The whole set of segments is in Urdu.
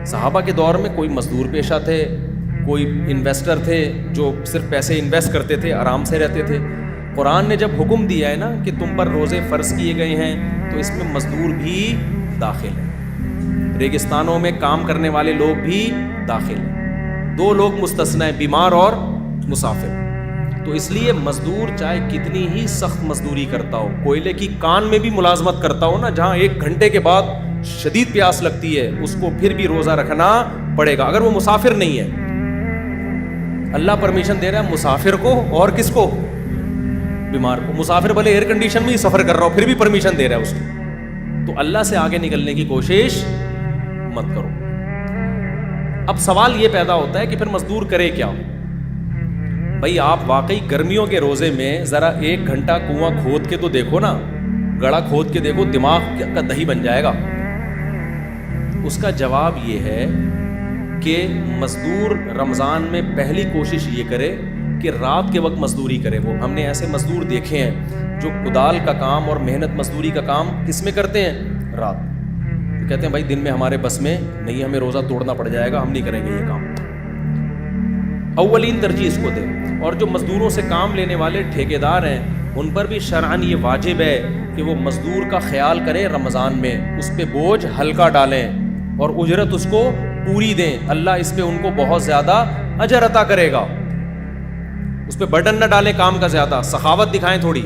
صحابہ کے دور میں کوئی مزدور پیشہ تھے, کوئی انویسٹر تھے جو صرف پیسے انویسٹ کرتے تھے, آرام سے رہتے تھے. قرآن نے جب حکم دیا ہے نا کہ تم پر روزے فرض کیے گئے ہیں, تو اس میں مزدور بھی داخل ہیں, ریگستانوں میں کام کرنے والے لوگ بھی داخل ہیں. 2 لوگ مستثنی ہیں, بیمار اور مسافر. تو اس لیے مزدور چاہے کتنی ہی سخت مزدوری کرتا ہو, کوئلے کی کان میں بھی ملازمت کرتا ہو نا, جہاں 1 گھنٹے کے بعد شدید پیاس لگتی ہے, اس کو پھر بھی روزہ رکھنا پڑے گا, اگر وہ مسافر نہیں ہے. اللہ پرمیشن دے رہا ہے مسافر کو, اور کس کو؟ بیمار کو. مسافر بھلے ایئر کنڈیشن میں ہی سفر کر رہا ہو, پھر بھی پرمیشن دے رہا ہے اس کو. تو اللہ سے آگے نکلنے کی کوشش مت کرو. اب سوال یہ پیدا ہوتا ہے کہ پھر مزدور کرے کیا؟ بھائی آپ واقعی گرمیوں کے روزے میں ذرا 1 گھنٹہ کنواں کھود کے تو دیکھو نا, گڑھا کھود کے دیکھو, دماغ کا دہی بن جائے گا. اس کا جواب یہ ہے کہ مزدور رمضان میں پہلی کوشش یہ کرے کہ رات کے وقت مزدوری کرے. وہ ہم نے ایسے مزدور دیکھے ہیں جو کدال کا کام اور محنت مزدوری کا کام کس میں کرتے ہیں؟ رات. تو کہتے ہیں بھائی دن میں ہمارے بس میں نہیں, ہمیں روزہ توڑنا پڑ جائے گا, ہم نہیں کریں گے یہ کام. اولین ترجیح اس کو دے. اور جو مزدوروں سے کام لینے والے ٹھیکیدار ہیں, ان پر بھی شرعاً یہ واجب ہے کہ وہ مزدور کا خیال کریں رمضان میں, اس پہ بوجھ ہلکا ڈالیں اور اجرت اس کو پوری دیں. اللہ اس پہ ان کو بہت زیادہ اجر عطا کرے گا. اس پہ برڈن نہ ڈالیں کام کا زیادہ, سخاوت دکھائیں تھوڑی.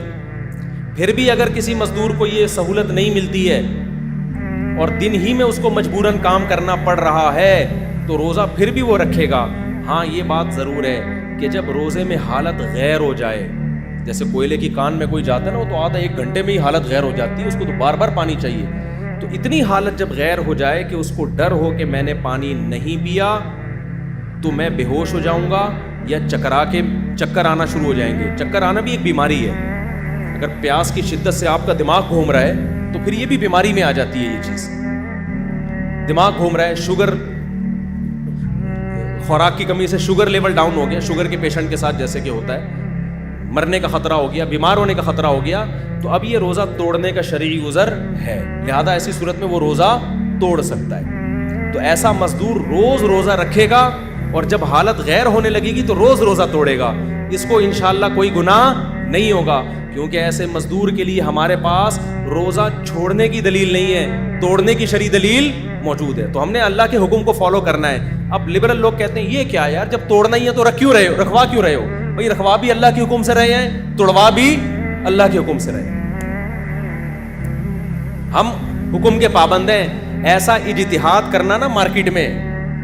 پھر بھی اگر کسی مزدور کو یہ سہولت نہیں ملتی ہے اور دن ہی میں اس کو مجبوراً کام کرنا پڑ رہا ہے, تو روزہ پھر بھی وہ رکھے گا. ہاں یہ بات ضرور ہے کہ جب روزے میں حالت غیر ہو جائے, جیسے کوئلے کی کان میں کوئی جاتا ہے نا, وہ تو آدھا 1 گھنٹے میں ہی حالت غیر ہو جاتی ہے, اس کو تو بار بار پانی چاہیے. تو اتنی حالت جب غیر ہو جائے کہ اس کو ڈر ہو کہ میں نے پانی نہیں پیا تو میں بے ہوش ہو جاؤں گا, یا چکر آنا شروع ہو جائیں گے. چکر آنا بھی ایک بیماری ہے. اگر پیاس کی شدت سے آپ کا دماغ گھوم رہا ہے تو پھر یہ بھی بیماری میں آ جاتی ہے. یہ چیز دماغ گھوم رہا ہے, شوگر, خوراک کی کمی سے شوگر لیول ڈاؤن ہو گیا, شوگر کے پیشنٹ کے ساتھ جیسے کہ ہوتا ہے, مرنے کا خطرہ ہو گیا, بیمار ہونے کا خطرہ ہو گیا, تو اب یہ روزہ توڑنے کا شرعی عذر ہے. لہذا ایسی صورت میں وہ روزہ توڑ سکتا ہے. تو ایسا مزدور روز روزہ رکھے گا, اور جب حالت غیر ہونے لگے گی تو روز روزہ توڑے گا. اس کو انشاءاللہ کوئی گناہ نہیں ہوگا, کیونکہ ایسے مزدور کے لیے ہمارے پاس روزہ چھوڑنے کی دلیل نہیں ہے, توڑنے کی شرعی دلیل موجود ہے. تو ہم نے اللہ کے حکم کو فالو کرنا ہے. اب لبرل لوگ کہتے ہیں یہ کیا یار, جب توڑنا ہی ہے تو رکھوا کیوں رہے ہو؟ بھائی رکھوا بھی اللہ کے حکم سے رہے ہیں, توڑوا بھی اللہ کے حکم سے رہے. ہم حکم کے پابند ہیں. ایسا اجتہاد کرنا نا مارکیٹ میں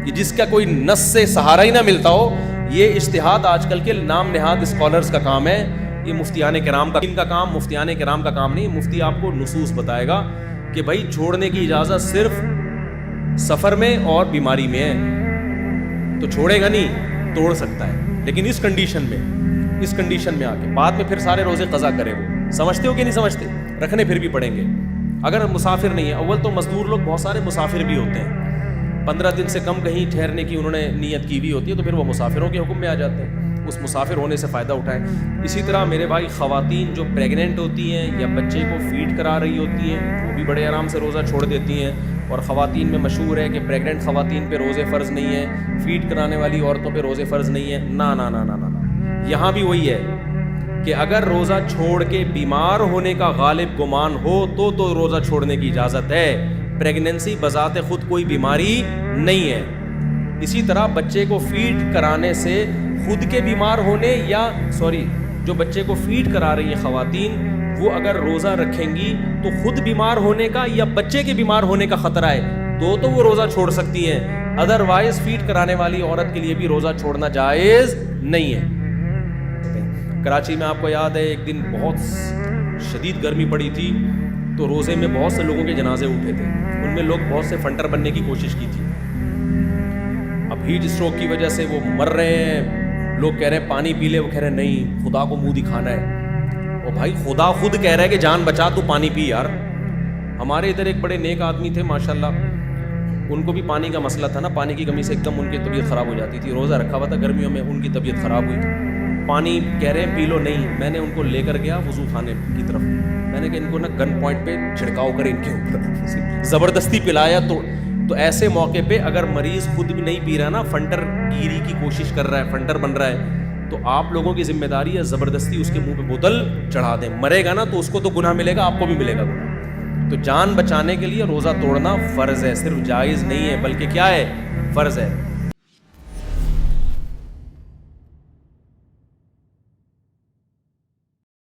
جس کا کوئی نص سے سہارا ہی نہ ملتا ہو, یہ اجتہاد آج کل کے نام نہاد اسکالرز کا کام ہے. یہ مفتیان کرام کا کام, مفتیان کرام کا کام نہیں. مفتی آپ کو نصوص بتائے گا کہ بھائی چھوڑنے کی اجازت صرف سفر میں اور بیماری میں ہے, تو چھوڑے گا نہیں, توڑ سکتا ہے, لیکن اس کنڈیشن میں آ کے بعد میں پھر سارے روزے قضا کرے. وہ سمجھتے ہو کہ نہیں سمجھتے؟ رکھنے پھر بھی پڑیں گے اگر مسافر نہیں ہے. اول تو مزدور لوگ بہت سارے مسافر بھی ہوتے ہیں, 15 دن سے کم کہیں ٹھہرنے کی انہوں نے نیت کی ہوئی ہوتی ہے, تو پھر وہ مسافروں کے حکم میں آ جاتے ہیں. اس مسافر ہونے سے فائدہ اٹھائیں. اسی طرح میرے بھائی خواتین جو پریگننٹ ہوتی ہیں یا بچے کو فیڈ کرا رہی ہوتی ہیں, وہ بھی بڑے آرام سے روزہ چھوڑ دیتی ہیں. اور خواتین میں مشہور ہے کہ پریگننٹ خواتین پہ روزے فرض نہیں ہیں, فیڈ کرانے والی عورتوں پہ روزے فرض نہیں ہیں. نا نا نا نا نا نا, یہاں بھی وہی ہے کہ اگر روزہ چھوڑ کے بیمار ہونے کا غالب گمان ہو تو روزہ چھوڑنے کی اجازت ہے. پریگننسی بذات خود کوئی بیماری نہیں ہے. اسی طرح بچے کو فیڈ کرانے سے خود کے بیمار ہونے جو بچے کو فیڈ کرا رہی ہیں خواتین, وہ اگر روزہ رکھیں گی تو خود بیمار ہونے کا یا بچے کے بیمار ہونے کا خطرہ ہے, تو وہ روزہ چھوڑ سکتی ہیں. ادروائز فیڈ کرانے والی عورت کے لیے بھی روزہ چھوڑنا جائز نہیں ہے. کراچی میں آپ کو یاد ہے ایک دن بہت شدید گرمی پڑی تھی, تو روزے میں بہت سے لوگوں کے جنازے اٹھے تھے. ان میں لوگ بہت سے فنٹر بننے کی کوشش کی تھی. اب ہیٹ اسٹروک کی وجہ سے وہ مر رہے ہیں. لوگ کہہ رہے ہیں پانی پی لے, وہ کہہ رہے ہیں نہیں, خدا کو منہ دکھانا ہے. اور بھائی خدا خود کہہ رہا ہے کہ جان بچا, تو پانی پی یار. ہمارے ادھر ایک بڑے نیک آدمی تھے ماشاءاللہ, ان کو بھی پانی کا مسئلہ تھا نا, پانی کی کمی سے ایک دم ان کی طبیعت خراب ہو جاتی تھی. روزہ رکھا ہوا تھا گرمیوں میں, ان کی طبیعت خراب ہوئی. پانی کہہ رہے ہیں پی لو, نہیں. میں نے ان کو لے کر گیا وضو خانے کی طرف. میں نے کہا ان کو نا گن پوائنٹ پہ چھڑکاؤ کرے ان کے اوپر, زبردستی پلایا. تو تو ایسے موقع پہ اگر مریض خود بھی نہیں پی رہا نا, فنٹر گیری کی کوشش کر رہا ہے, فنٹر بن رہا ہے, تو آپ لوگوں کی ذمہ داری ہے زبردستی اس کے منہ پہ بوتل چڑھا دیں. مرے گا نا تو اس کو تو گناہ ملے گا, آپ کو بھی ملے گا گناہ. تو جان بچانے کے لیے روزہ توڑنا فرض ہے, صرف جائز نہیں ہے بلکہ کیا ہے, فرض ہے.